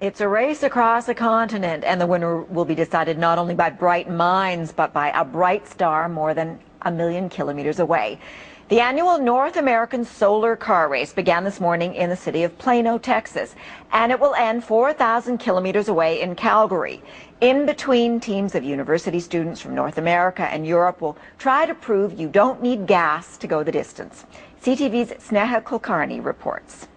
It's a race across a continent, and the winner will be decided not only by bright minds, but by a bright star more than 1,000,000 kilometers away. The annual North American Solar Car Race began this morning in the city of Plano, Texas, and it will end 4,000 kilometers away in Calgary. In between, teams of university students from North America and Europe will try to prove you don't need gas to go the distance. CTV's Sneha Kulkarni reports.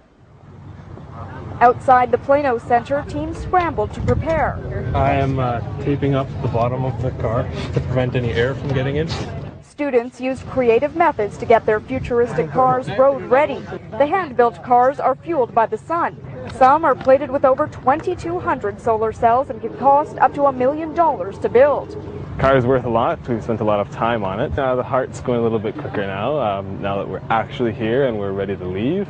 Outside the Plano Center, teams scrambled to prepare. I am taping up the bottom of the car to prevent any air from getting in. Students used creative methods to get their futuristic cars road ready. The hand-built cars are fueled by the sun. Some are plated with over 2,200 solar cells and can cost up to $1 million to build. The car is worth a lot. We've spent a lot of time on it. The heart's going a little bit quicker now, now that we're actually here and we're ready to leave.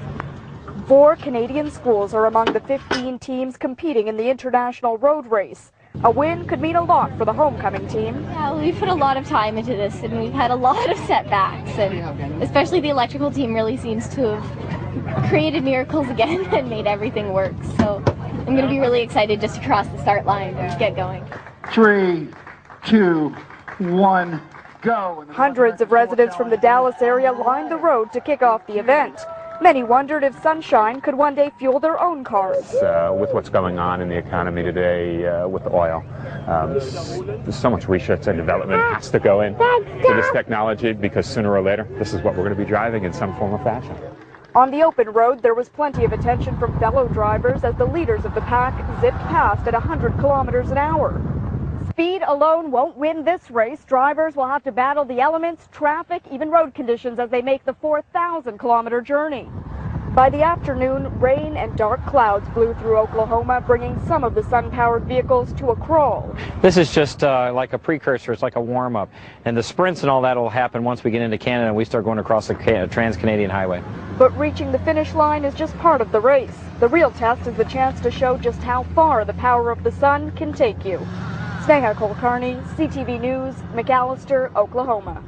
4 Canadian schools are among the 15 teams competing in the international road race. A win could mean a lot for the homecoming team. Yeah, we've put a lot of time into this and we've had a lot of setbacks, and especially the electrical team really seems to have created miracles again and made everything work. So I'm going to be really excited just to cross the start line and get going. 3, 2, 1, go. Hundreds of residents from the Dallas area lined the road to kick off the event. Many wondered if sunshine could one day fuel their own cars. With what's going on in the economy today with oil, there's so much research and development has to go into this technology, because sooner or later this is what we're going to be driving in some form or fashion. On the open road, there was plenty of attention from fellow drivers as the leaders of the pack zipped past at 100 kilometers an hour. Speed alone won't win this race. Drivers will have to battle the elements, traffic, even road conditions as they make the 4,000-kilometer journey. By the afternoon, rain and dark clouds blew through Oklahoma, bringing some of the sun-powered vehicles to a crawl. This is just like a precursor. It's like a warm-up. And the sprints and all that will happen once we get into Canada and we start going across the Trans-Canadian Highway. But reaching the finish line is just part of the race. The real test is the chance to show just how far the power of the sun can take you. Sneha Kulkarni, CTV News, McAllister, Oklahoma.